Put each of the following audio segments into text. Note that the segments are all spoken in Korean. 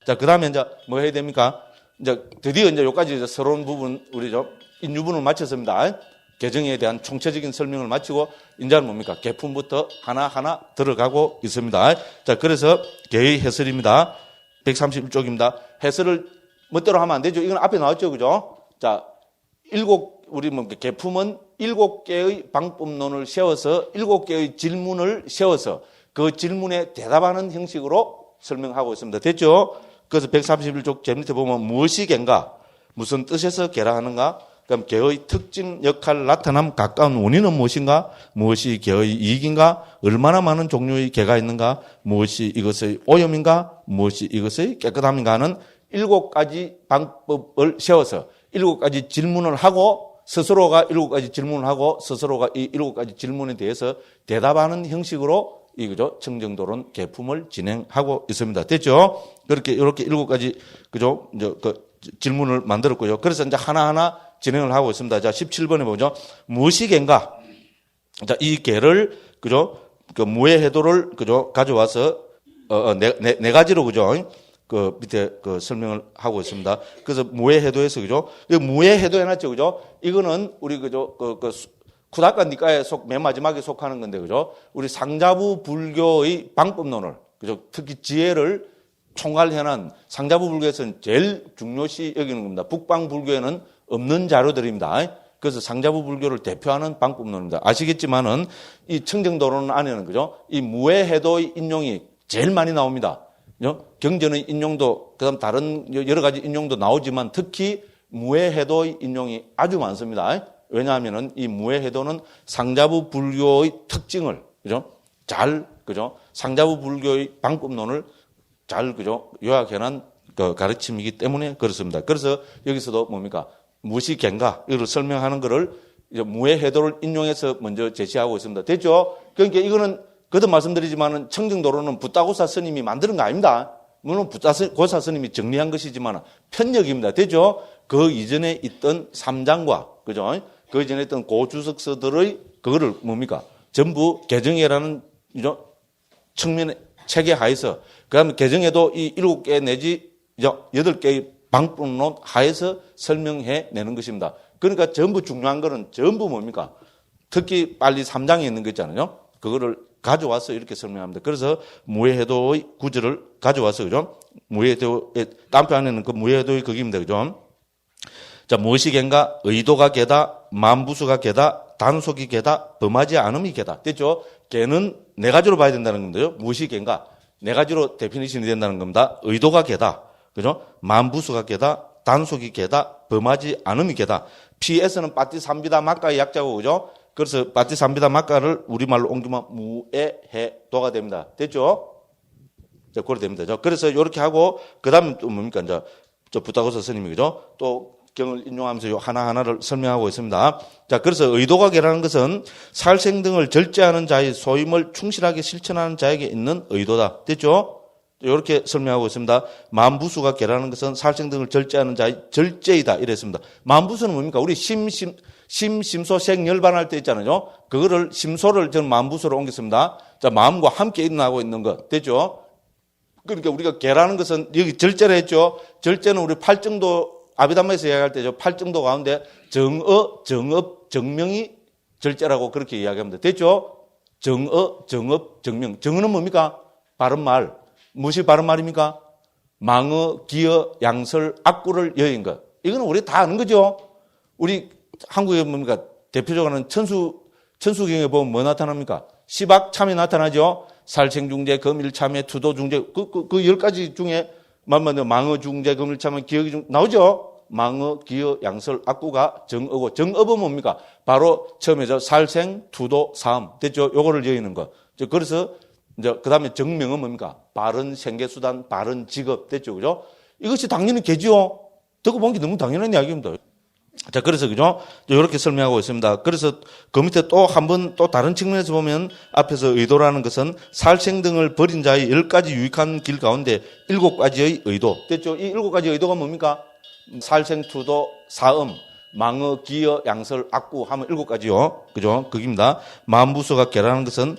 자, 그 다음에 이제 뭐 해야 됩니까? 이제 드디어 이제 여기까지 이제 서러운 부분, 우리 인유분을 마쳤습니다. 개정에 대한 총체적인 설명을 마치고, 이제는 뭡니까? 개품부터 하나하나 들어가고 있습니다. 자, 그래서 개의 해설입니다. 131쪽입니다. 해설을 멋대로 하면 안 되죠. 이건 앞에 나왔죠. 그죠? 자, 우리 뭐 개품은 7개의 방법론을 세워서 7개의 질문을 세워서 그 질문에 대답하는 형식으로 설명하고 있습니다. 됐죠? 그래서 131쪽 제일 밑에 보면 무엇이 개인가? 무슨 뜻에서 개라 하는가? 그럼 개의 특징, 역할, 나타남, 가까운 원인은 무엇인가? 무엇이 개의 이익인가? 얼마나 많은 종류의 개가 있는가? 무엇이 이것의 오염인가? 무엇이 이것의 깨끗함인가 하는 7가지 방법을 세워서 7가지 질문을 하고 스스로가 7가지 질문을 하고 스스로가 이 7가지 질문에 대해서 대답하는 형식으로 이거죠. 청정도론 개품을 진행하고 있습니다. 됐죠? 그렇게 이렇게 7가지 그죠? 이제 그 질문을 만들었고요. 그래서 이제 하나하나 진행을 하고 있습니다. 자, 17번에 보죠. 무엇이 개인가? 자, 이 개를 그죠? 그 무해해도를 그죠? 가져와서 네 가지로 그죠? 그 밑에 그 설명을 하고 있습니다. 그래서 무해해도에서 그죠? 무해해도 해놨죠, 그죠? 이거는 우리 그죠? 쿠다카 니카에 맨 마지막에 속하는 건데 그죠? 우리 상자부 불교의 방법론을 그죠? 특히 지혜를 총괄해놓은 상자부 불교에서는 제일 중요시 여기는 겁니다. 북방 불교에는 없는 자료들입니다. 그래서 상자부 불교를 대표하는 방법론입니다. 아시겠지만은 이 청정도론 안에는 그죠? 이 무해해도의 인용이 제일 많이 나옵니다. 경전의 인용도 그다음 다른 여러 가지 인용도 나오지만 특히 무해해도의 인용이 아주 많습니다. 왜냐하면은 이 무해해도는 상자부 불교의 특징을 그죠? 그죠? 상자부 불교의 방법론을 잘 그죠? 요약해놓은 그 가르침이기 때문에 그렇습니다. 그래서 여기서도 뭡니까? 무엇이 개인가? 이걸 설명하는 거를 이제 무해해도를 인용해서 먼저 제시하고 있습니다. 됐죠? 그러니까 이거는 거듭 말씀드리지만은 청정도론은 붓다고사 스님이 만드는 거 아닙니다. 물론 붓다고사 스님이 정리한 것이지만 편력입니다. 됐죠? 그 이전에 있던 삼장과 그죠? 그 이전에 있던 고주석서들의 그거를 뭡니까? 전부 개정해라는 측면의 체계 하에서 그다음에 개정에도 이 7개 내지 8개의 방법론 하에서 설명해 내는 것입니다. 그러니까 전부 중요한 거는 전부 뭡니까? 특히 빨리 3장에 있는 거 있잖아요. 그거를 가져와서 이렇게 설명합니다. 그래서 무해해도의 구절을 가져와서 그죠? 무해해도의 딴표 안에는 그 무해해도의 극입니다. 그죠? 자, 무엇이 개인가? 의도가 개다, 만부수가 개다, 단속이 개다, 범하지 않음이 개다. 됐죠? 개는 네 가지로 봐야 된다는 건데요. 무엇이 개인가? 네 가지로 데피니션이 된다는 겁니다. 의도가 개다. 그죠? 만부수가 개다, 단속이 개다, 범하지 않음이 개다. PS는 빠티삼비다 마카의 약자고, 그죠? 그래서 빠티삼비다 마카를 우리말로 옮기면 무해해도가 됩니다. 됐죠? 자, 그래 됩니다. 그래서 이렇게 하고, 그 다음에 또 뭡니까? 이제, 붓다고사 스님이, 그죠? 또 경을 인용하면서 하나하나를 설명하고 있습니다. 자, 그래서 의도가 개라는 것은 살생 등을 절제하는 자의 소임을 충실하게 실천하는 자에게 있는 의도다. 됐죠? 이렇게 설명하고 있습니다. 만부수가 개라는 것은 살생 등을 절제하는 자의 절제이다. 이랬습니다. 만부수는 뭡니까? 우리 심소, 생열반할 때 있잖아요. 그거를 심소를 저는 만부수로 옮겼습니다. 자, 마음과 함께 일어나고 있는 것. 됐죠? 그러니까 우리가 개라는 것은 여기 절제를 했죠. 절제는 우리 팔정도 아비담마에서 이야기할 때죠. 팔정도 가운데 정업, 정명이 절제라고 그렇게 이야기합니다. 됐죠? 정업, 정명. 정어는 뭡니까? 바른말. 무엇이 바른말입니까? 망어, 기어, 양설, 악구를 여인 것. 이거는 우리 다 아는 거죠. 우리 한국에 뭡니까? 대표적으로 하는 천수경에 보면 뭐 나타납니까? 시박참이 나타나죠. 살생중재, 검일참회, 투도중재, 그 10가지 중에 망어중재, 검일참회, 기어기 나오죠? 망어, 기어, 양설, 악구가 정어고, 정업은 뭡니까? 바로 처음에 살생, 투도, 사음. 됐죠? 요거를 여의는 거. 그래서 이제 그 다음에 정명은 뭡니까? 바른 생계수단, 바른 직업. 됐죠? 그죠? 이것이 당연히 개지요. 듣고 본 게 너무 당연한 이야기입니다. 자, 그래서 그죠? 이렇게 설명하고 있습니다. 그래서 그 밑에 또 한 번 또 다른 측면에서 보면 앞에서 의도라는 것은 살생 등을 버린 자의 10가지 유익한 길 가운데 7가지의 의도. 됐죠? 이 7가지 의도가 뭡니까? 살생, 투도, 사음, 망어, 기어, 양설, 악구 하면 7가지요. 그죠? 그깁니다. 만부수가 개라는 것은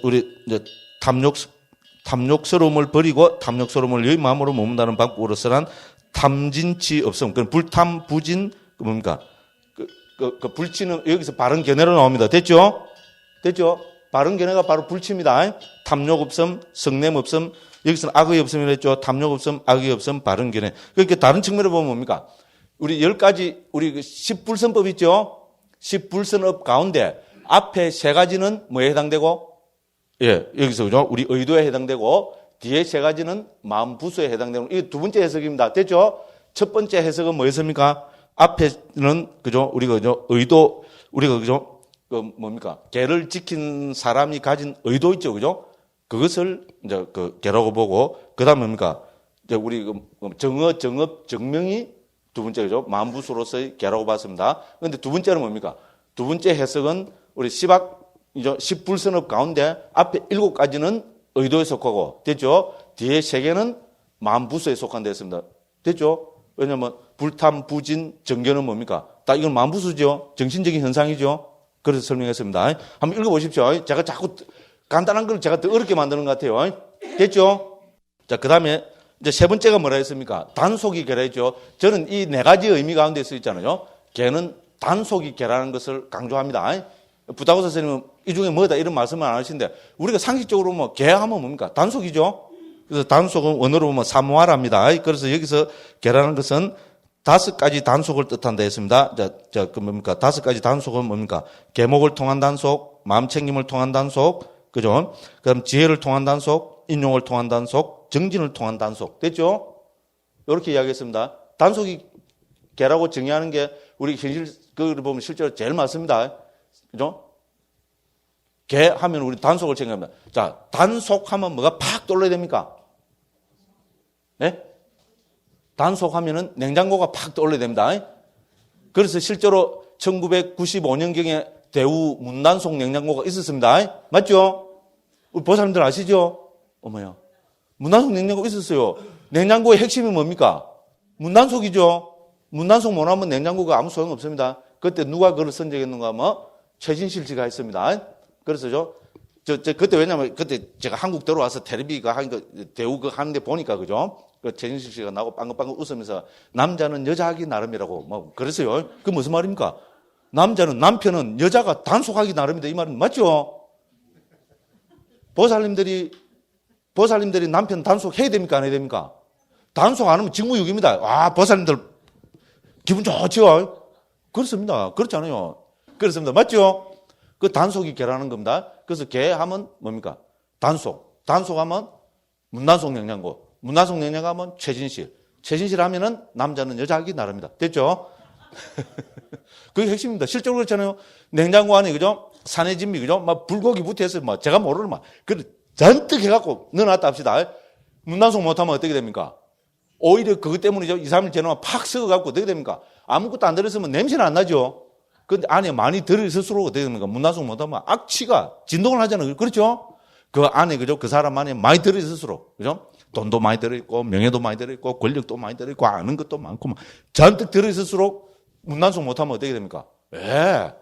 우리 탐욕스러움을 버리고 탐욕스러움을 여의 마음으로 머문다는 방법으로서는 탐진치 없음. 그럼 불탐, 부진, 뭡니까? 그 불치는 여기서 바른 견해로 나옵니다. 됐죠? 됐죠? 바른 견해가 바로 불치입니다. 탐욕 없음, 성냄 없음, 여기서는 악의 없음이라 했죠. 탐욕 없음, 악의 없음, 바른 견해. 그러니까 다른 측면으로 보면 뭡니까? 우리 10가지, 우리 그 10불선법 있죠? 10불선업 가운데 앞에 3가지는 뭐에 해당되고? 예, 여기서 그죠? 우리 의도에 해당되고, 뒤에 3가지는 마음 부수에 해당되는, 이게 두 번째 해석입니다. 됐죠? 첫 번째 해석은 뭐였습니까? 앞에는, 그죠? 우리가, 그죠? 의도, 우리가, 그죠? 뭡니까? 계를 지킨 사람이 가진 의도 있죠, 그죠? 그것을 이제 계라고 보고, 그 다음에 뭡니까? 이제 우리 정어, 정업, 정명이 두 번째, 그죠? 마음 부수로서의 계라고 봤습니다. 그런데 두 번째는 뭡니까? 두 번째 해석은 우리 이제 10불선업 가운데 앞에 7가지는 의도에 속하고, 됐죠? 뒤에 3개는 마음 부수에 속한다 했습니다. 됐죠? 왜냐면 불탐, 부진, 정견은 뭡니까? 다 이건 마음 부수죠? 정신적인 현상이죠? 그래서 설명했습니다. 한번 읽어보십시오. 제가 자꾸 간단한 걸 제가 더 어렵게 만드는 것 같아요. 됐죠? 자, 그 다음에 이제 세 번째가 뭐라 했습니까? 단속이 계라 했죠. 저는 이 4가지 의미 가운데 써 있잖아요. 개는 단속이 계라는 것을 강조합니다. 부다고 선생님은 이 중에 뭐다 이런 말씀을 안 하시는데 우리가 상식적으로 뭐 개하면 뭡니까? 단속이죠. 그래서 단속은 원어로 보면 사모하랍니다. 그래서 여기서 개라는 것은 5가지 단속을 뜻한다 했습니다. 그 뭡니까? 5가지 단속은 뭡니까? 계목을 통한 단속, 마음 챙김을 통한 단속, 그죠? 그럼 지혜를 통한 단속, 인용을 통한 단속, 정진을 통한 단속. 됐죠? 이렇게 이야기했습니다. 단속이 개라고 정의하는 게 우리 현실, 그걸 보면 실제로 제일 맞습니다. 그죠? 개 하면 우리 단속을 생각합니다. 자, 단속하면 뭐가 팍 떠올라야 됩니까? 네? 단속하면은 냉장고가 팍 떠올라야 됩니다. 그래서 실제로 1995년경에 대우 문단속 냉장고가 있었습니다. 맞죠? 우리 보사님들 아시죠? 어머야. 문단속 냉장고 있었어요. 냉장고의 핵심이 뭡니까? 문단속이죠. 문단속 못하면 냉장고가 아무 소용 없습니다. 그때 누가 그걸 선정했는가 하면 최진실 씨가 했습니다. 그래서 그때 왜냐면 그때 제가 한국 들어와서 텔레비가 하니까 대우 그 하는데 보니까 그죠? 그 최진실 씨가 나고 빵긋빵긋 웃으면서 남자는 여자하기 나름이라고 뭐 그랬어요. 그 무슨 말입니까? 남편은 여자가 단속하기 나름이다 이 말은 맞죠? 보살님들이 남편 단속해야 됩니까? 안 해야 됩니까? 단속 안 하면 직무유기입니다. 아, 보살님들 기분 좋죠? 그렇습니다. 그렇잖아요. 그렇습니다. 맞죠? 그 단속이 개라는 겁니다. 그래서 개 하면 뭡니까? 단속. 단속하면 문단속 냉장고. 문단속 냉장고 하면 최진실. 최진실 하면은 남자는 여자하기 나름이다. 됐죠? 그게 핵심입니다. 실제로 그렇잖아요. 냉장고 안에, 그죠? 산의 진미, 그죠? 막 불고기 붙어있어요. 막 제가 모르는 막. 그 잔뜩 해갖고 넣어놨다 합시다. 문단속 못하면 어떻게 됩니까? 오히려 그것 때문이죠. 2, 3일 지나면 팍 썩어갖고 어떻게 됩니까? 아무것도 안 들었으면 냄새는 안 나죠? 근데 안에 많이 들어있을수록 어떻게 됩니까? 문단속 못하면 악취가 진동을 하잖아요. 그렇죠? 그 안에, 그죠? 그 사람 안에 많이 들어있을수록, 그죠? 돈도 많이 들어있고, 명예도 많이 들어있고, 권력도 많이 들어있고, 아는 것도 많고, 잔뜩 들어있을수록 문단속 못하면 어떻게 됩니까? 예.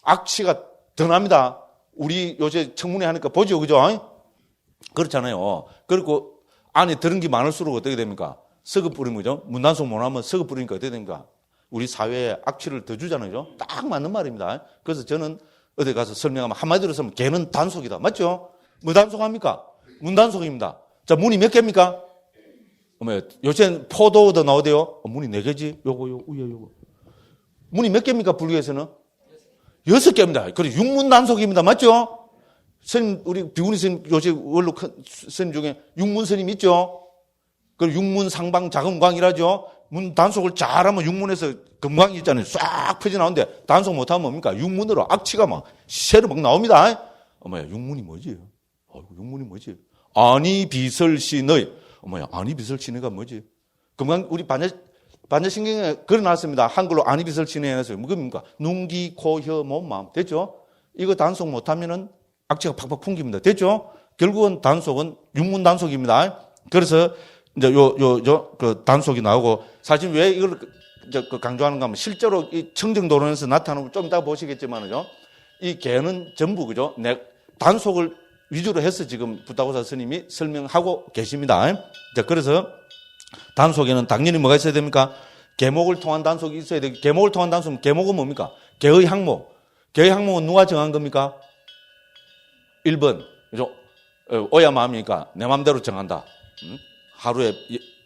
악취가 더 납니다. 우리 요새 청문회 하니까 보죠. 그죠? 그렇잖아요. 그리고 안에 들은 게 많을수록 어떻게 됩니까? 썩어 뿌리는 거죠. 문단속 못하면 썩어 뿌리니까 어떻게 됩니까? 우리 사회에 악취를 더 주잖아요. 딱 맞는 말입니다. 그래서 저는 어디 가서 설명하면 한마디로 쓰면 개는 단속이다. 맞죠? 뭐 단속합니까? 문단속입니다. 자, 문이 몇 개입니까? 요새는 포도도 나오대요. 문이 4개지? 요거. 문이 몇 개입니까? 불교에서는? 6개입니다. 그리고 육문단속입니다. 맞죠? 스님, 우리 비구니 스님, 요새 원로 스님 중에 육문 스님 있죠? 그리고 육문 상방 자금광이라죠? 문 단속을 잘하면 육문에서 금광이 있잖아요. 싹 퍼져나오는데 단속 못하면 뭡니까? 육문으로 악취가 막 새로 막 나옵니다. 어머야, 육문이 뭐지? 육문이 뭐지? 아니 비설신의. 어머야, 아니 비설신의가 뭐지? 금강 우리 반야신경에 걸어놨습니다. 한글로 아니 비설신의 해서 뭡니까? 눈, 귀, 코, 혀, 몸, 마음. 됐죠? 이거 단속 못하면은 악취가 팍팍 풍깁니다. 됐죠? 결국은 단속은 육문 단속입니다. 그래서 이제 그 단속이 나오고, 사실 왜 이걸 강조하는가 하면, 실제로 이 청정도론에서 나타나고 좀 이따 보시겠지만요, 이 개는 전부, 그죠? 단속을 위주로 해서 지금 부타고사 스님이 설명하고 계십니다. 자, 그래서 단속에는 당연히 뭐가 있어야 됩니까? 계목을 통한 단속이 있어야 되고, 계목을 통한 단속은, 계목은 뭡니까? 계의 항목. 계의 항목은 누가 정한 겁니까? 1번. 그죠? 오야 마음이니까 내 마음대로 정한다. 하루에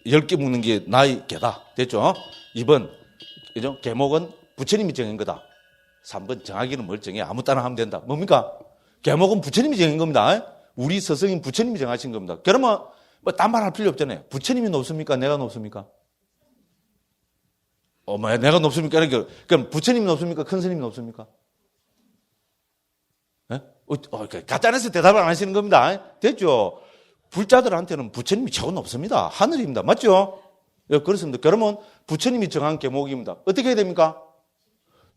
10개 묵는 게 나의 개다. 됐죠? 2번. 그죠? 계목은 부처님이 정한 거다. 3번. 정하기는 뭘 정해? 아무 따나 하면 된다. 뭡니까? 계목은 부처님이 정한 겁니다. 우리 스승인 부처님이 정하신 겁니다. 그러면 뭐 딴 말 할 필요 없잖아요. 부처님이 높습니까? 내가 높습니까? 내가 높습니까? 그럼 부처님이 높습니까? 큰 스님이 높습니까? 네? 가짜내서 대답을 안 하시는 겁니다. 됐죠? 불자들한테는 부처님이 최고 높습니다. 하늘입니다. 맞죠? 예, 그렇습니다. 그러면 부처님이 정한 계목입니다. 어떻게 해야 됩니까?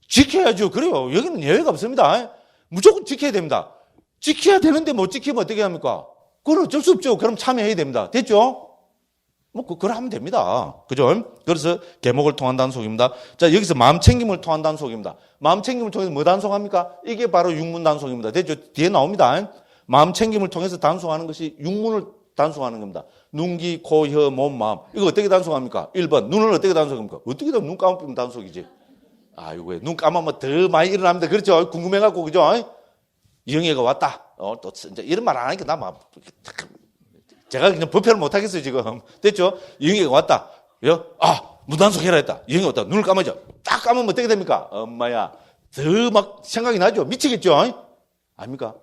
지켜야죠. 그래요. 여기는 예외가 없습니다. 무조건 지켜야 됩니다. 지켜야 되는데 못 지키면 어떻게 합니까? 그건 어쩔 수 없죠. 그럼 참여해야 됩니다. 됐죠? 그걸 하면 됩니다. 그죠? 그래서 계목을 통한 단속입니다. 자, 여기서 마음 챙김을 통한 단속입니다. 마음 챙김을 통해서 뭐 단속합니까? 이게 바로 육문 단속입니다. 됐죠? 뒤에 나옵니다. 마음 챙김을 통해서 단속하는 것이 육문을 단속하는 겁니다. 눈, 귀, 코, 혀, 몸, 마음. 이거 어떻게 단속합니까? 1번. 눈을 어떻게 단속합니까? 어떻게 눈 감으면 단속이지? 아이고, 왜 눈 감으면 더 많이 일어납니다. 그렇죠? 궁금해갖고, 그죠? 영예가 왔다. 또, 이제 이런 말 안 하니까 나 막, 제가 그냥 법회를 못 하겠어요, 지금. 됐죠? 영예가 왔다. 무단속해라 했다. 영예가 왔다. 눈을 감아줘. 딱 감으면 어떻게 됩니까? 엄마야. 더 막 생각이 나죠? 미치겠죠? 아닙니까?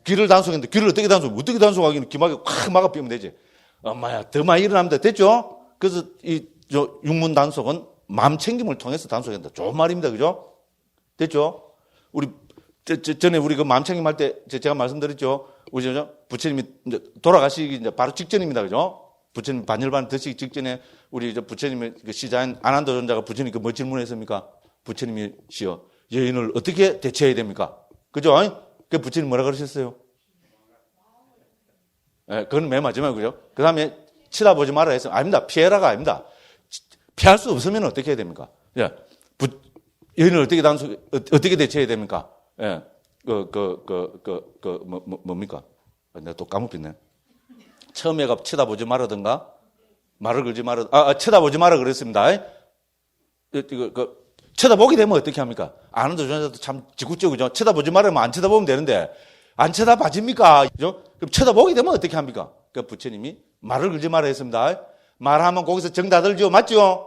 귀를 단속했는데, 귀를 어떻게 단속하기는 귀막에 확 막아 삐면 되지. 엄마야. 더 많이 일어납니다. 됐죠? 그래서 육문 단속은 마음 챙김을 통해서 단속한다. 좋은 말입니다. 그죠? 됐죠? 전에 우리 그 마음 챙김 할 때 제가 말씀드렸죠? 우리 부처님이 이제 돌아가시기 이제 바로 직전입니다. 그죠? 부처님 반열반 드시기 직전에 우리 부처님의 그 시자인 아난도 존자가 부처님께 뭐 질문했습니까? 부처님이시여, 여인을 어떻게 대처해야 됩니까? 그죠? 그 부처님 뭐라 그러셨어요? 네, 그건 맨 마지막에 그죠? 그 다음에 쳐다보지 마라 했어요. 아닙니다. 피해라가 아닙니다. 피할 수 없으면 어떻게 해야 됩니까? 여인을 어떻게 대처해야 됩니까? 예, 뭡니까? 내가 또 까먹겠네. 처음에가 쳐다보지 말라든가, 말을 걸지 말아, 쳐다보지 마라 그랬습니다. 쳐다보게 되면 어떻게 합니까? 아는 도전자도 참 직구적이죠. 쳐다보지 말으면 안 쳐다보면 되는데, 안 쳐다봐집니까? 그죠? 그럼 쳐다보게 되면 어떻게 합니까? 그 부처님이 말을 걸지 마라 했습니다. 말하면 거기서 정 다 들죠. 맞죠?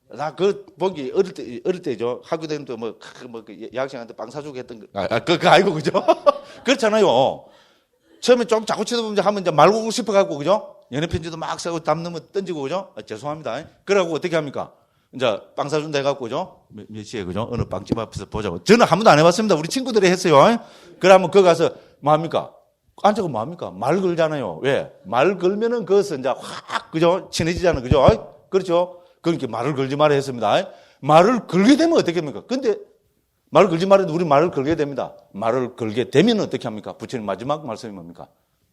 나 보기 어릴 때죠. 학교 다닐 때 여학생한테 빵 사주고 했던 그거 알고, 그죠? 그렇잖아요. 처음에 좀 자꾸 쳐다보면 하면 이제 말고 싶어갖고, 그죠? 연애편지도 막 쓰고 담 넣으면 던지고, 그죠? 죄송합니다. 그러고 어떻게 합니까? 이제 빵 사준다 해갖고, 그죠? 몇 시에, 그죠? 어느 빵집 앞에서 보자고. 저는 한 번도 안 해봤습니다. 우리 친구들이 했어요. 그러면 거기 가서 뭐 합니까? 앉아고 뭐 합니까? 말 걸잖아요. 왜? 말 걸면은 그것은 이제 확, 그죠? 친해지잖아요. 그죠? 그렇죠? 그러니까 말을 걸지 말아 했습니다. 말을 걸게 되면 어떻게 합니까? 근데 말을 걸지 말아도 우리 말을 걸게 됩니다. 말을 걸게 되면 어떻게 합니까? 부처님 마지막 말씀이 뭡니까?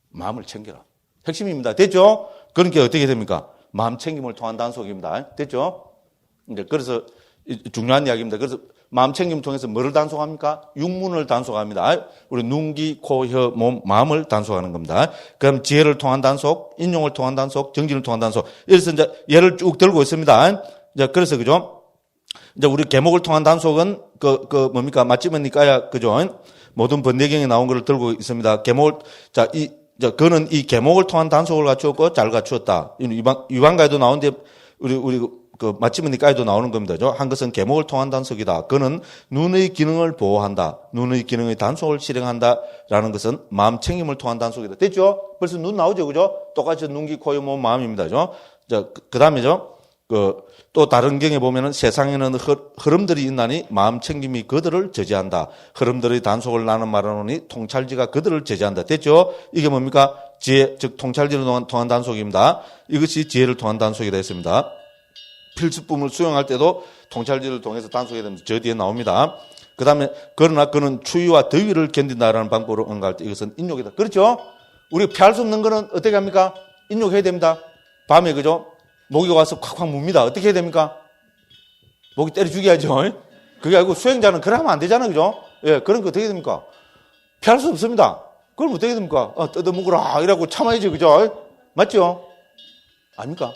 마음을 챙겨라. 핵심입니다. 됐죠? 그러니까 어떻게 됩니까? 마음 챙김을 통한 단속입니다. 됐죠? 이제 그래서 중요한 이야기입니다. 그래서 마음 챙김을 통해서 뭐를 단속합니까? 육문을 단속합니다. 우리 눈, 귀, 코, 혀, 몸, 마음을 단속하는 겁니다. 그럼 지혜를 통한 단속, 인용을 통한 단속, 정진을 통한 단속. 그래서 이제 예를 쭉 들고 있습니다. 이제 그래서 그죠? 이제 우리 계목을 통한 단속은 뭡니까? 맞지입니까야 그죠? 모든 번뇌경에 나온 것을 들고 있습니다. 계목을 그는 이 계목을 통한 단속을 갖추었고 잘 갖추었다. 유방가에도 나오는데 우리 맞지입니까에도 나오는 겁니다. 한 것은 계목을 통한 단속이다. 그는 눈의 기능을 보호한다. 눈의 기능의 단속을 실행한다라는 것은 마음 챙김을 통한 단속이다. 됐죠? 벌써 눈 나오죠, 그죠? 똑같이 눈, 귀, 코, 몸, 마음입니다. 그 다음에죠. 또 다른 경에 보면은 세상에는 흐름들이 있나니 마음 챙김이 그들을 저지한다. 흐름들의 단속을 나는 말하노니 통찰지가 그들을 저지한다. 됐죠? 이게 뭡니까? 지혜, 즉 통찰지를 통한 단속입니다. 이것이 지혜를 통한 단속이다 했습니다. 필수품을 수용할 때도 통찰지를 통해서 단속해야 됩니다. 저 뒤에 나옵니다. 그 다음에 그러나 그는 추위와 더위를 견딘다라는 방법으로 응가할 때 이것은 인욕이다. 그렇죠? 우리가 피할 수 없는 거는 어떻게 합니까? 인욕해야 됩니다. 밤에 그죠? 모기가 와서 콱콱 뭅니다. 어떻게 해야 됩니까? 모기 때려 죽여야죠. 그게 아니고 수행자는 그러면 안 되잖아요. 그죠? 예, 그런 거 어떻게 됩니까? 피할 수 없습니다. 그럼 어떻게 됩니까? 뜯어먹으라. 이라고 참아야지. 그죠? 맞죠? 아닙니까?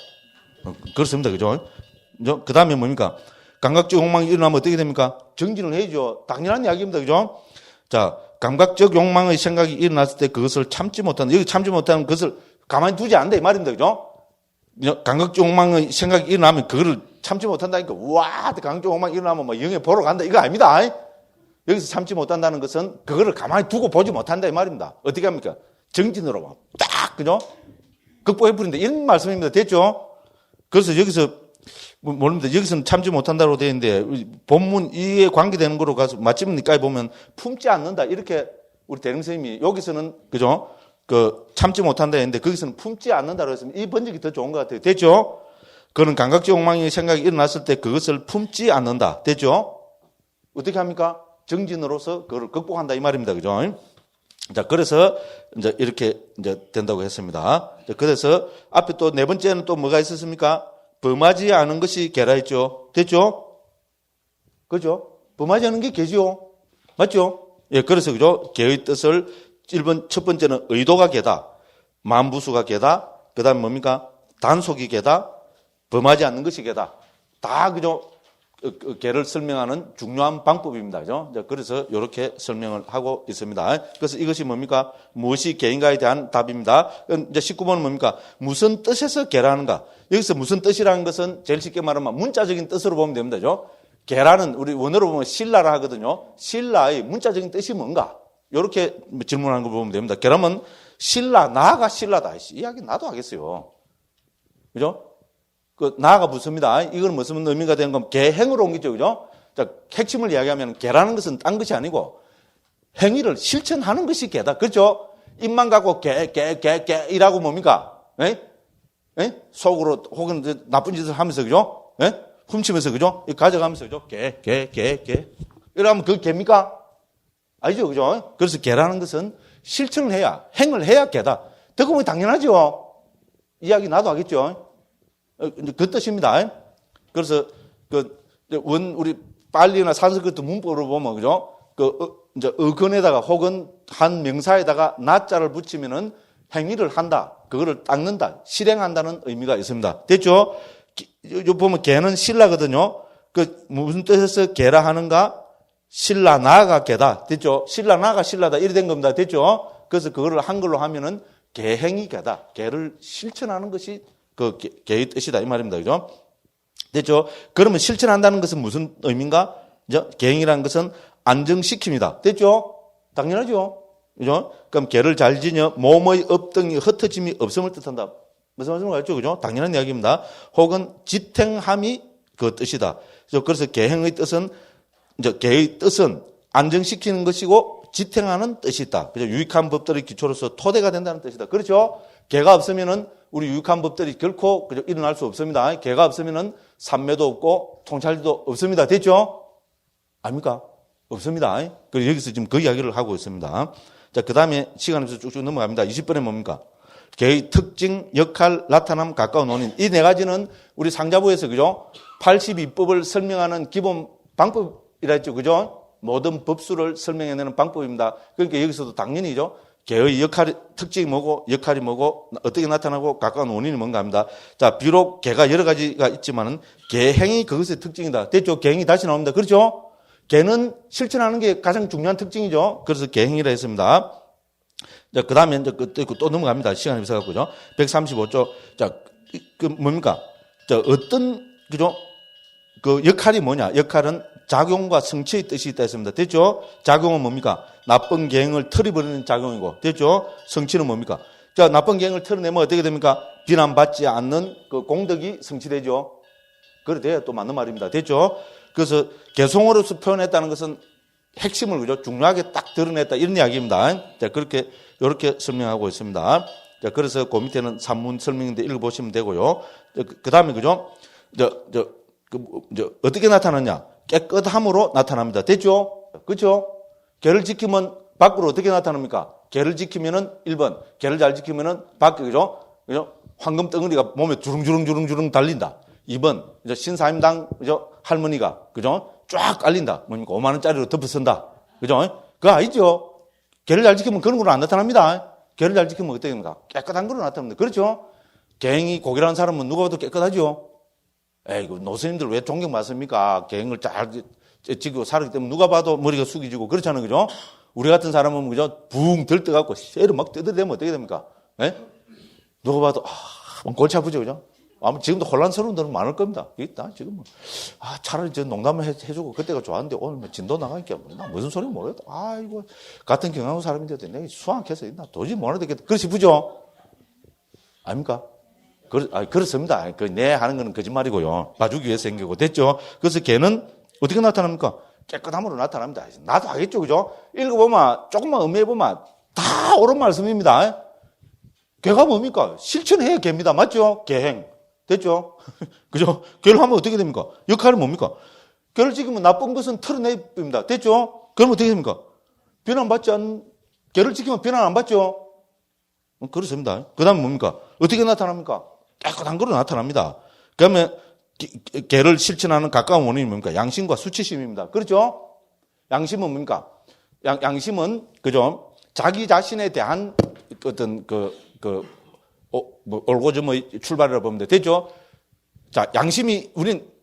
그렇습니다. 그죠? 그 다음에 뭡니까? 감각적 욕망이 일어나면 어떻게 됩니까? 정진을 해야죠. 당연한 이야기입니다. 그죠? 자, 감각적 욕망의 생각이 일어났을 때 그것을 참지 못한다. 여기 참지 못하는 것을 가만히 두지 않는다. 이 말입니다. 그죠? 감각적 욕망의 생각이 일어나면 그거를 참지 못한다니까. 우와! 감각적 욕망이 일어나면 막 영화 보러 간다. 이거 아닙니다. 여기서 참지 못한다는 것은 그거를 가만히 두고 보지 못한다. 이 말입니다. 어떻게 합니까? 정진으로 딱, 그죠? 극복해버린다. 이런 말씀입니다. 됐죠? 그래서 여기서 모릅니다. 여기서는 참지 못한다고 되어 있는데 본문 이에 관계되는 거로 가서 마침니까지 보면 품지 않는다. 이렇게 우리 대림선생님이 여기서는 그죠? 참지 못한다 했는데 거기서는 품지 않는다고 했으면 이 번역이 더 좋은 것 같아요. 됐죠? 그는 감각적 욕망의 생각이 일어났을 때 그것을 품지 않는다. 됐죠? 어떻게 합니까? 정진으로서 그걸 극복한다 이 말입니다. 그죠? 자, 그래서 이제 이렇게 이제 된다고 했습니다. 그래서 앞에 또 네 번째는 또 뭐가 있었습니까? 범하지 않은 것이 계라했죠. 됐죠? 그죠? 범하지 않은 게 계지요. 맞죠? 예, 그래서 그죠? 계의 뜻을 1번, 첫 번째는 의도가 계다. 만부수가 계다. 그 다음에 뭡니까? 단속이 계다. 범하지 않는 것이 계다. 다 그죠? 계를 설명하는 중요한 방법입니다. 그죠? 그래서 이렇게 설명을 하고 있습니다. 그래서 이것이 뭡니까? 무엇이 계인가에 대한 답입니다. 이제 19번은 뭡니까? 무슨 뜻에서 계라는가? 여기서 무슨 뜻이라는 것은 제일 쉽게 말하면 문자적인 뜻으로 보면 됩니다. 그죠? 계라는 우리 원어로 보면 신라라 하거든요. 신라의 문자적인 뜻이 뭔가? 이렇게 질문하는 걸 보면 됩니다. 계라면 신라, 나가 신라다. 이야기 나도 하겠어요. 그죠? 나가 붙습니다. 이건 무슨 의미가 되는 건 계행으로 옮기죠. 그죠? 자, 핵심을 이야기하면 계라는 것은 딴 것이 아니고 행위를 실천하는 것이 계다. 그렇죠? 입만 갖고 이라고 뭡니까? 에? 속으로 혹은 나쁜 짓을 하면서 그죠? 훔치면서 그죠? 가져가면서 그죠? 이러면 그게 개입니까? 아니죠. 그죠? 그래서 계라는 것은 실천을 해야, 행을 해야 계다. 듣고 보면 당연하죠. 이야기 나도 하겠죠. 그 뜻입니다. 그래서 우리 빨리나 산스크리트 문법으로 보면 그죠? 이제 어근에다가 혹은 한 명사에다가 나자를 붙이면은 행위를 한다. 그거를 닦는다. 실행한다는 의미가 있습니다. 됐죠? 요 보면 개는 신라거든요. 무슨 뜻에서 개라 하는가? 신라 나가 개다. 됐죠? 신라 나가 신라다. 이래 된 겁니다. 됐죠? 그래서 그거를 한글로 하면은 개행이 개다. 개를 실천하는 것이 개의 뜻이다. 이 말입니다. 그죠? 됐죠? 그러면 실천한다는 것은 무슨 의미인가? 개행이라는 것은 안정시킵니다. 됐죠? 당연하죠? 그죠? 그럼 개를 잘 지녀 몸의 업등이 흩어짐이 없음을 뜻한다. 무슨 말씀을 알죠? 그죠? 당연한 이야기입니다. 혹은 지탱함이 그 뜻이다. 그래서 개행의 뜻은, 개의 뜻은 안정시키는 것이고 지탱하는 뜻이 있다. 그죠? 유익한 법들의 기초로서 토대가 된다는 뜻이다. 그렇죠? 개가 없으면은 우리 유익한 법들이 결코 일어날 수 없습니다. 개가 없으면은 산매도 없고 통찰도 없습니다. 됐죠? 아닙니까? 없습니다. 그리고 여기서 지금 그 이야기를 하고 있습니다. 자, 그 다음에 시간에서 쭉쭉 넘어갑니다. 20번에 뭡니까? 개의 특징, 역할, 나타남, 가까운 원인. 이 네 가지는 우리 상자부에서 그죠? 82법을 설명하는 기본 방법이라 했죠. 그죠? 모든 법수를 설명해내는 방법입니다. 그러니까 여기서도 당연히죠. 개의 역할이, 특징이 뭐고, 역할이 뭐고, 어떻게 나타나고, 가까운 원인이 뭔가 합니다. 자, 비록 개가 여러 가지가 있지만은, 개행이 그것의 특징이다. 됐죠? 개행이 다시 나옵니다. 그렇죠? 개는 실천하는 게 가장 중요한 특징이죠. 그래서 개행이라 했습니다. 자, 그 다음에 이제 또 넘어갑니다. 시간이 있어갖고죠. 135조. 자, 뭡니까? 자, 그죠? 역할이 뭐냐? 역할은 작용과 성취의 뜻이 있다 했습니다. 됐죠? 작용은 뭡니까? 나쁜 계행을 털어버리는 작용이고, 됐죠? 성취는 뭡니까? 자, 나쁜 계행을 털어내면 어떻게 됩니까? 비난받지 않는 공덕이 성취되죠. 그래 돼야 또 맞는 말입니다. 됐죠? 그래서 개송어로서 표현했다는 것은 핵심을 그죠? 중요하게 딱 드러냈다. 이런 이야기입니다. 자, 이렇게 설명하고 있습니다. 자, 그래서 그 밑에는 산문 설명인데 읽어보시면 되고요. 그 다음에 그죠? 어떻게 나타나냐? 깨끗함으로 나타납니다. 됐죠? 그렇죠? 개를 지키면 밖으로 어떻게 나타납니까? 개를 지키면은 1번, 개를 잘 지키면은 밖에 그죠? 황금 덩어리가 몸에 주릉주릉 달린다. 2번, 신사임당 그죠? 할머니가 그죠? 쫙 깔린다. 뭡니까? 5만 원짜리로 덮어쓴다. 그죠? 그거 아니죠? 개를 잘 지키면 그런 걸로 안 나타납니다. 개를 잘 지키면 어떻게 됩니까? 깨끗한 걸로 나타납니다. 그렇죠? 갱이 고기라는 사람은 누가 봐도 깨끗하죠? 에이구, 노스님들 왜 존경받습니까? 갱을 잘 지키고 살았기 때문에 누가 봐도 머리가 숙이지고 그렇잖아요. 그죠? 우리 같은 사람은 그죠? 붕 들떠갖고 쇠를 막 뜯어대면 어떻게 됩니까? 예? 누가 봐도, 골치 아프죠. 그죠? 아마 지금도 혼란스러운 데는 많을 겁니다. 있다, 지금. 차라리 저 농담을 해주고 그때가 좋았는데 오늘 뭐 진도 나가니까 나 무슨 소리 모르겠다. 아이고, 같은 경상도 사람인데도 내가 수학해서 있나 도저히 못 알아듣겠다. 그렇지, 부죠? 아닙니까? 그렇습니다. 내 하는 거는 거짓말이고요. 봐주기 위해서 생기고. 됐죠? 그래서 걔는 어떻게 나타납니까? 깨끗함으로 나타납니다. 나도 알겠죠, 그죠? 읽어보면, 조금만 음미해보면 다 옳은 말씀입니다. 걔가 뭡니까? 실천해야 걔입니다. 맞죠? 계행. 됐죠? 그죠? 걔를 하면 어떻게 됩니까? 역할은 뭡니까? 걔를 지키면 나쁜 것은 털어내입니다. 됐죠? 그러면 어떻게 됩니까? 걔를 지키면 비난 안 받죠? 그렇습니다. 그 다음에 뭡니까? 어떻게 나타납니까? 깨끗한 거로 나타납니다. 그러면 걔를 실천하는 가까운 원인이 뭡니까? 양심과 수치심입니다. 그렇죠? 양심은 뭡니까? 양심은, 그죠? 자기 자신에 대한 어떤 올고점의 출발이라고 보면 돼. 됐죠? 자, 양심이,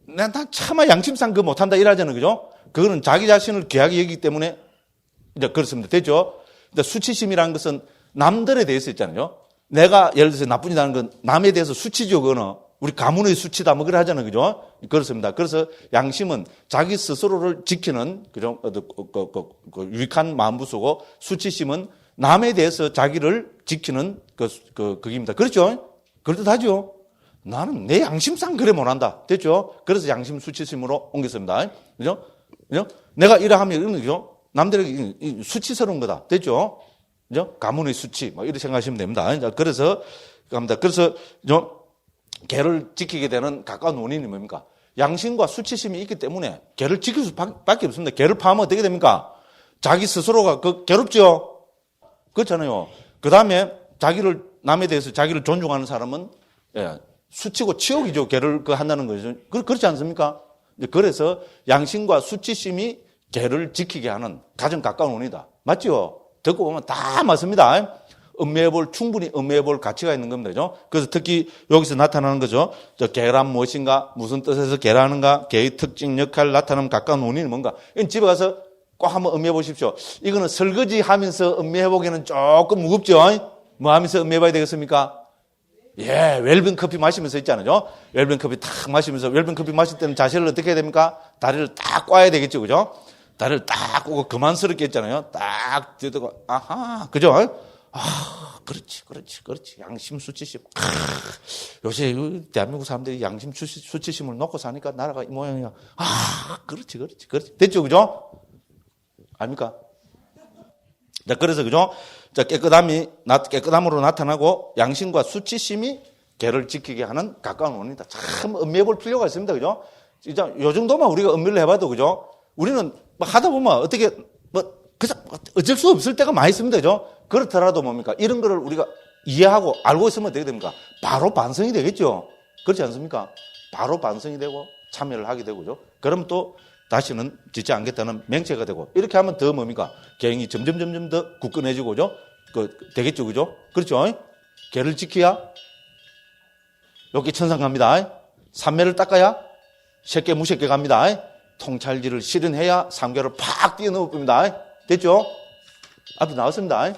난 차마 양심상 못한다 이러잖아요. 그죠? 그거는 자기 자신을 귀하게 여기기 때문에, 이제 그렇습니다. 됐죠? 근데 수치심이라는 것은 남들에 대해서 있잖아요. 내가 예를 들어서 나쁜 일하는 건 남에 대해서 수치죠. 그거는. 우리 가문의 수치다 뭐 그래 하잖아요. 그죠? 그렇습니다. 그래서 양심은 자기 스스로를 지키는, 그죠? 유익한 마음부 쓰고 수치심은 남에 대해서 자기를 지키는 그입니다. 그렇죠? 그럴듯하죠? 나는 내 양심상 그래 못한다. 됐죠? 그래서 양심 수치심으로 옮겼습니다. 그죠? 그죠? 내가 이러하면 이러면, 그죠? 남들에게 수치스러운 거다. 됐죠? 그죠? 가문의 수치. 뭐 이렇게 생각하시면 됩니다. 그래서, 개를 지키게 되는 가까운 원인이 뭡니까? 양심과 수치심이 있기 때문에 개를 지킬 수밖에 없습니다. 개를 파하면 어떻게 됩니까? 자기 스스로가 괴롭죠? 그렇잖아요. 그 다음에 남에 대해서 자기를 존중하는 사람은, 수치고 치욕이죠. 개를 한다는 거죠. 그렇지 않습니까? 그래서 양심과 수치심이 개를 지키게 하는 가장 가까운 원인이다. 맞죠? 듣고 보면 다 맞습니다. 충분히 음미해볼 가치가 있는 겁니다. 그죠? 그래서 특히 여기서 나타나는 거죠. 개란 무엇인가? 무슨 뜻에서 개라는가? 개의 특징, 역할, 나타나면 가까운 원인이 뭔가? 집에 가서 꼭 한번 음미해 보십시오. 이거는 설거지 하면서 음미해 보기에는 조금 무겁죠? 뭐 하면서 음미해 봐야 되겠습니까? 웰빙 커피 마시면서 있잖아요. 웰빙 커피 탁 마시면서, 웰빙 커피 마실 때는 자세를 어떻게 해야 됩니까? 다리를 딱 꽈야 되겠죠. 그죠? 다리를 딱 꼬고 그만스럽게 했잖아요. 딱 뒤에다가, 그죠? 그렇지. 양심, 수치심. 요새 대한민국 사람들이 양심, 수치심을 놓고 사니까 나라가 이 모양이야. 그렇지. 됐죠, 그죠? 아닙니까? 자, 그래서, 그죠? 자, 깨끗함으로 나타나고 양심과 수치심이 개를 지키게 하는 가까운 원인이다. 참 음미해 볼 필요가 있습니다, 그죠? 진짜 요 정도만 우리가 음미를 해봐도, 그죠? 우리는 뭐 하다 보면 어떻게, 그냥 어쩔 수 없을 때가 많이 있습니다, 그죠? 그렇더라도 뭡니까? 이런 거를 우리가 이해하고 알고 있으면 어떻게 됩니까? 바로 반성이 되겠죠? 그렇지 않습니까? 바로 반성이 되고 참여를 하게 되고, 그죠? 그럼 또 다시는 짓지 않겠다는 맹세가 되고, 이렇게 하면 더 뭡니까? 개행이 점점 더 굳건해지고, 그죠? 되겠죠, 그죠? 그렇죠? 개를 지켜야 여기 천상 갑니다. 삼매를 닦아야 셋개 무색개 갑니다. 통찰지를 실현해야 삼계를 팍 뛰어넘어 봅니다. 됐죠? 앞에 나왔습니다.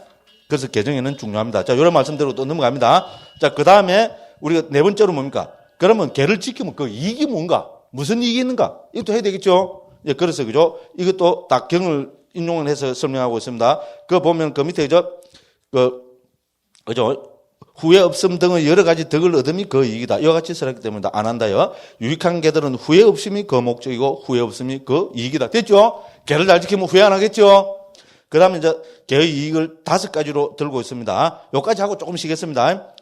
그래서 개정에는 중요합니다. 자, 이런 말씀대로 또 넘어갑니다. 자, 그 다음에 우리가 네 번째로 뭡니까? 그러면 개를 지키면 그 이익이 뭔가? 무슨 이익이 있는가? 이것도 해야 되겠죠? 그래서, 그죠? 이것도 딱 경을 인용을 해서 설명하고 있습니다. 그거 보면 그 밑에, 그죠? 후회 없음 등의 여러 가지 덕을 얻음이 그 이익이다. 이와 같이 설했기 때문에 안 한다요. 유익한 개들은 후회 없음이 그 목적이고 후회 없음이 그 이익이다. 됐죠? 개를 잘 지키면 후회 안 하겠죠? 그 다음에 이제 개의 이익을 5가지로 들고 있습니다. 요까지 하고 조금 쉬겠습니다.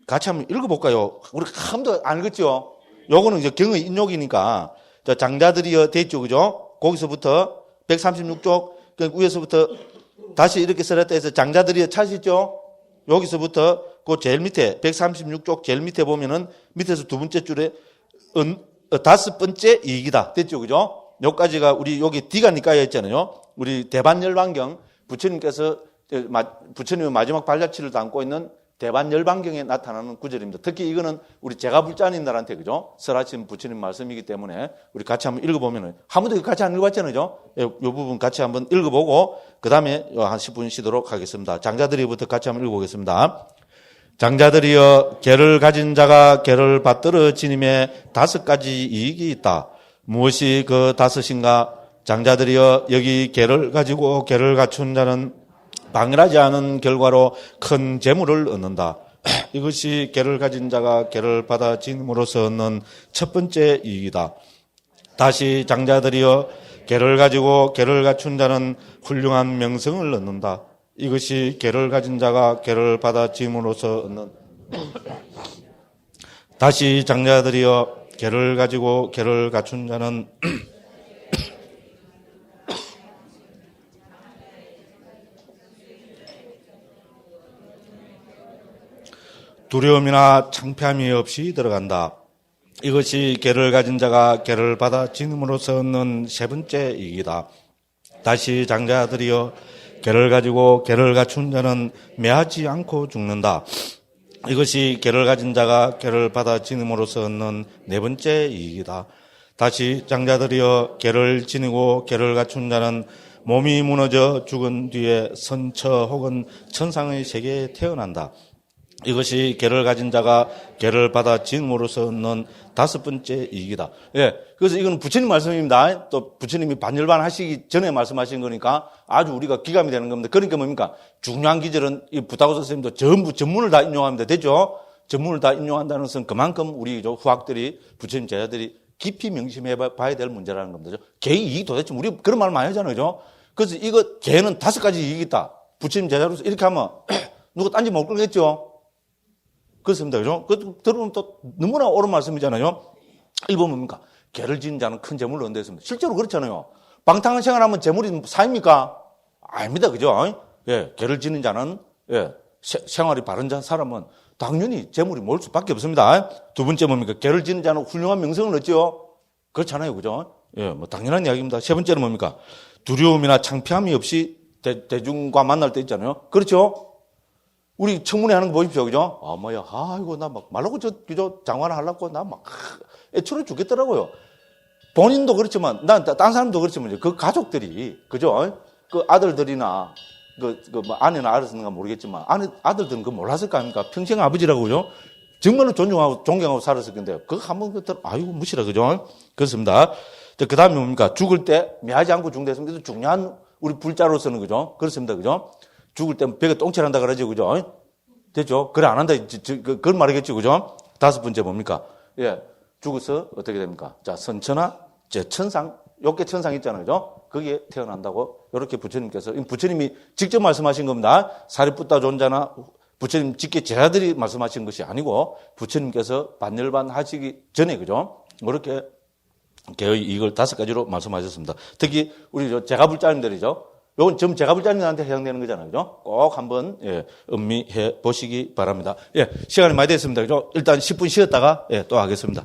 같이 한번 읽어볼까요? 우리 한번도 안 읽었죠? 요거는 이제 경의 인용이니까. 장자들이여 됐죠, 그죠? 거기서부터 136쪽, 위에서부터 다시 이렇게 써놨다 해서 장자들이여 찾으시죠? 여기서부터 그 제일 밑에 136쪽 제일 밑에 보면은 밑에서 두 번째 줄에 5번째 이익이다. 됐죠, 그죠? 여기까지가 우리 여기 D가 니까야 했잖아요. 우리 대반열반경 부처님께서 부처님의 마지막 발자취를 담고 있는 대반 열반경에 나타나는 구절입니다. 특히 이거는 우리 제가불자님들한테 그죠? 설하신 부처님 말씀이기 때문에 우리 같이 한번 읽어보면은 한 번도 같이 안 읽어봤잖아요, 그죠? 이 부분 같이 한번 읽어보고 그 다음에 한 10분 쉬도록 하겠습니다. 장자들이부터 같이 한번 읽어보겠습니다. 장자들이여, 계를 가진 자가 계를 받들어 지님에 5가지 이익이 있다. 무엇이 그 5인가? 장자들이여, 여기 계를 가지고 계를 갖춘 자는 방일하지 않은 결과로 큰 재물을 얻는다. 이것이 계를 가진 자가 계를 받아 지님으로써 얻는 첫 번째 이익이다. 다시 장자들이여, 계를 가지고 계를 갖춘 자는 훌륭한 명성을 얻는다. 이것이 계를 가진 자가 계를 받아 지음으로써 얻는 다시 장자들이여, 계를 가지고 계를 갖춘 자는 두려움이나 창피함이 없이 들어간다. 이것이 계를 가진 자가 계를 받아 지음으로써 얻는 세 번째 이익이다. 다시 장자들이여, 계를 가지고 계를 갖춘 자는 매하지 않고 죽는다. 이것이 계를 가진 자가 계를 받아 지님으로써 얻는 네 번째 이익이다. 다시 장자들이여, 계를 지니고 계를 갖춘 자는 몸이 무너져 죽은 뒤에 선처 혹은 천상의 세계에 태어난다. 이것이 계를 가진 자가 계를 받아 지음으로써 얻는 5번째 이익이다. 예. 그래서 이건 부처님 말씀입니다. 또 부처님이 반열반 하시기 전에 말씀하신 거니까 아주 우리가 기감이 되는 겁니다. 그러니까 뭡니까? 중요한 기절은 이 부타고사 선생님도 전부 전문을 다 인용합니다. 됐죠? 전문을 다 인용한다는 것은 그만큼 우리 후학들이, 부처님 제자들이 깊이 명심해 봐야 될 문제라는 겁니다. 개의 이익이 도대체 우리 그런 말 많이 하잖아요. 그죠? 그래서 이거 개는 5가지 이익이 있다. 부처님 제자로서 이렇게 하면 누가 딴지 못 끌겠죠? 그렇습니다. 그죠? 그 들어보면 또 너무나 옳은 말씀이잖아요. 일본 뭡니까? 개를 지는 자는 큰 재물을 얻는다 했습니다. 실제로 그렇잖아요. 방탕한 생활하면 재물이 쌓입니까? 아닙니다. 그죠? 예, 개를 지는 자는, 예, 생활이 바른 사람은 당연히 재물이 모을 수밖에 없습니다. 두 번째 뭡니까? 개를 지는 자는 훌륭한 명성을 얻죠? 그렇잖아요. 그죠? 예, 뭐 당연한 이야기입니다. 세 번째는 뭡니까? 두려움이나 창피함이 없이 대중과 만날 때 있잖아요. 그렇죠? 우리 청문회 하는 거 보십시오. 그죠? 이거 나 막 말라고 그저 장관을 하려고 나 막 애초에 죽겠더라고요. 본인도 그렇지만, 딴 사람도 그렇지만, 그 가족들이, 그죠? 그 아들들이나, 뭐 아내나 알았는가 모르겠지만, 아들들은 그거 몰랐을 거 아닙니까? 평생 아버지라고요? 정말로 존경하고 살았을 건데, 그거 한번 아이고, 무시라, 그죠? 그렇습니다. 그 다음에 뭡니까? 죽을 때 매하지 않고 죽는다. 중요한 우리 불자로서는, 그죠? 그렇습니다. 그죠? 죽을 때 벽에 똥칠한다 그러죠. 그죠? 됐죠? 그래, 안 한다. 그건 말이겠죠. 그죠? 5번째 뭡니까? 예. 죽어서 어떻게 됩니까? 자, 선처나 제천상, 욕계천상 있잖아요. 그죠? 거기에 태어난다고, 이렇게 부처님이 직접 말씀하신 겁니다. 사리푸타 존자나 부처님 직계 제자들이 말씀하신 것이 아니고, 부처님께서 반열반 하시기 전에, 그죠? 이렇게 개의 이익을 5가지로 말씀하셨습니다. 특히, 우리 제가불자님들이죠? 요건 전부 제가불자님한테 해당되는 거잖아요. 그죠? 꼭 한번, 예, 음미해 보시기 바랍니다. 예, 시간이 많이 됐습니다. 그죠? 일단 10분 쉬었다가, 예, 또 하겠습니다.